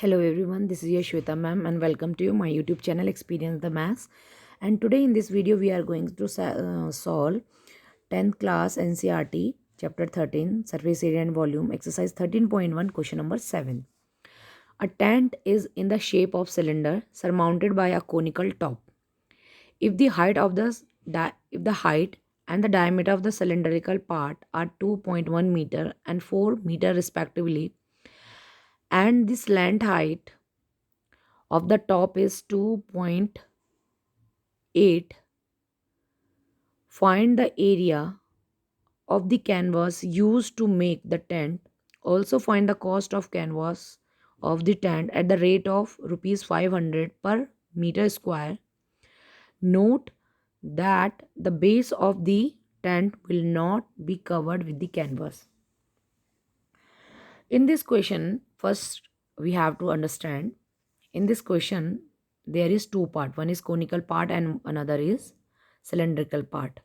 Hello everyone, this is Yashweta ma'am and welcome to my YouTube channel Experience the Maths. And today in this video we are going to solve 10th class NCERT chapter 13 surface area and volume exercise 13.1 question number 7. A tent is in the shape of cylinder surmounted by a conical top. If the height of if the height and the diameter of the cylindrical part are 2.1 meter and 4 meter respectively, and the slant height of the top is 2.8, find the area of the canvas used to make the tent. Also find the cost of canvas of the tent at the rate of rupees 500 per meter square. Note that the base of the tent will not be covered with the canvas. In this question, first we have to understand, in this question there is two part. One is conical part and another is cylindrical part.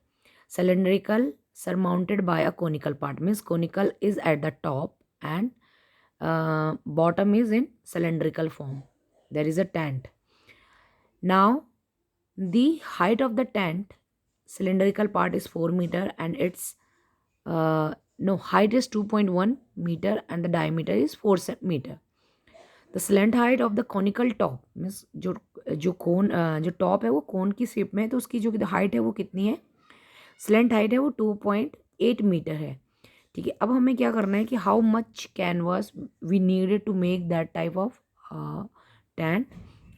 Cylindrical surmounted by a conical part means conical is at the top and bottom is in cylindrical form. There is a tent. Now the height of the tent, cylindrical part is 4 meter and its no height is 2.1 meter and the diameter is 4 meter. The slant height of the conical top means जो कोन जो top है वो कोन की shape में है, तो उसकी जो हाइट है वो कितनी है, स्लेंट हाइट है वो 2.8 मीटर है. ठीक है, अब हमें क्या करना है कि how much canvas we needed to make that type of tent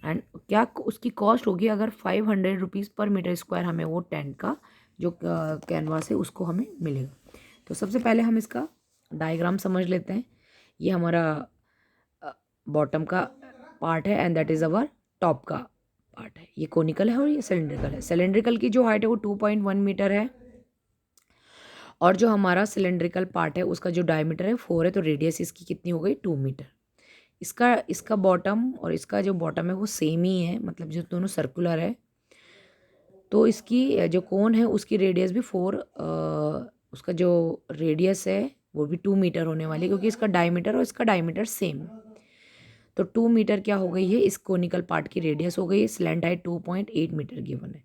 and क्या उसकी कॉस्ट होगी अगर 500 रुपीज़ पर मीटर स्क्वायर हमें वो टेंट का जो कैनवास है उसको हमें मिलेगा. तो सबसे पहले हम इसका डायग्राम समझ लेते हैं. ये हमारा बॉटम का पार्ट है and that is our top का पार्ट है. ये कोनिकल है और ये सिलेंड्रिकल है. सिलेंड्रिकल की जो हाइट है वो 2.1 मीटर है और जो हमारा सिलेंड्रिकल पार्ट है उसका जो डायमीटर है 4 है, तो रेडियस इसकी कितनी हो गई 2 मीटर. इसका इसका बॉटम और इसका जो बॉटम है वो सेम ही है, मतलब जो दोनों सर्कुलर है. तो इसकी जो कोन है उसकी रेडियस भी 4, उसका जो रेडियस है वो भी 2 मीटर होने वाली है क्योंकि इसका डायमीटर और इसका डायमीटर सेम. तो 2 मीटर क्या हो गई है, इस कोनिकल पार्ट की रेडियस हो गई है. स्लैंट हाइट 2.8 मीटर गिवन है.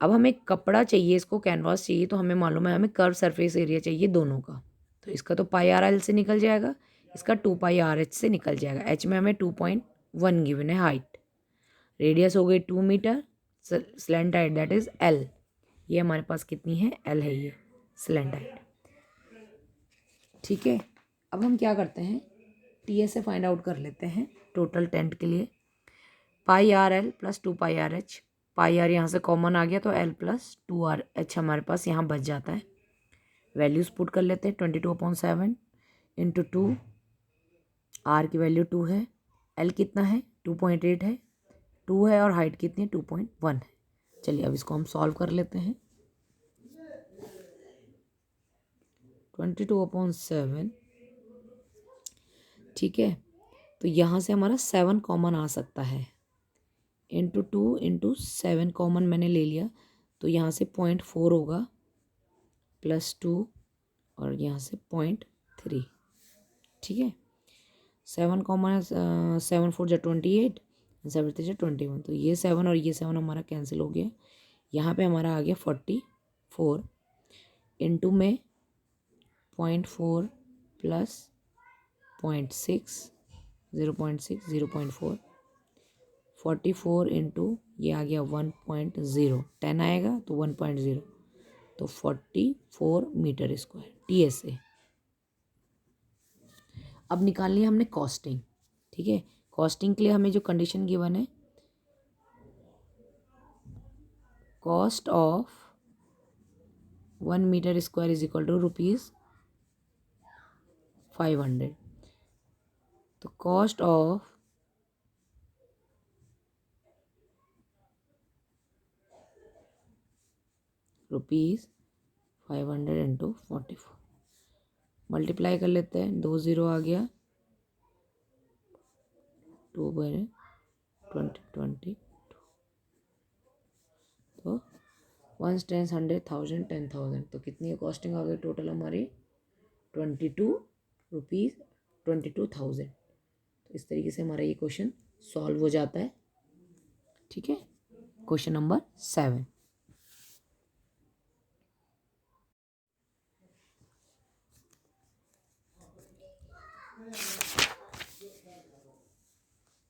अब हमें कपड़ा चाहिए, इसको कैनवास चाहिए, तो हमें मालूम है हमें कर्व सरफेस एरिया चाहिए दोनों का. तो इसका तो पाई आर एल से निकल जाएगा, इसका 2 पाई आर एच से निकल जाएगा. एच में हमें 2.1 गिवन है हाइट, रेडियस हो गई 2 metre, slant height that is L. ये हमारे पास कितनी है, एल है ये स्लैंट हाइट. ठीक है, अब हम क्या करते हैं, टी एस से फाइंड आउट कर लेते हैं टोटल टेंट के लिए. Pi r l plus 2 pi r h, pi r यहाँ से कॉमन आ गया तो एल प्लस 2 आर एच हमारे पास यहाँ बच जाता है. वैल्यूज़ पुट कर लेते हैं. 22/7 इंटू 2, आर की वैल्यू 2 है, एल कितना है 2.8 है, 2 है और हाइट कितनी है 2.1 है. चलिए अब इसको हम सॉल्व कर लेते हैं. 22/7, ठीक है, तो यहाँ से हमारा 7 कॉमन आ सकता है. इंटू 2 इंटू 7 कॉमन मैंने ले लिया तो यहाँ से 0.4 होगा प्लस 2 और यहाँ से 0.3. ठीक है, 7 कॉमन है, 7 4 जा 28, 7 3 जा 21, तो ये 7 और ये 7 हमारा कैंसिल हो गया. यहाँ पे हमारा आ गया 44 इंटू में 0.4 प्लस 0.6, 0.6 0.4, 44 इंटू ये आ गया 1.0, 10 आएगा तो 1.0, तो 44 metre square T S A. अब निकालनी है हमने कॉस्टिंग. ठीक है, कॉस्टिंग के लिए हमें जो कंडीशन गिवन है, cost of 1 metre square is equal to ₹500. तो कॉस्ट ऑफ ₹500 इंटू 44 मल्टीप्लाई कर लेते हैं. 2 0 आ गया, 2 बने 20 तो 1 10 100 1000 10,000, तो कितनी कॉस्टिंग आ गई टोटल हमारी 22 रुपीज़ 22,000. तो इस तरीके से हमारा ये क्वेश्चन सॉल्व हो जाता है। ठीक है, क्वेश्चन नंबर 7।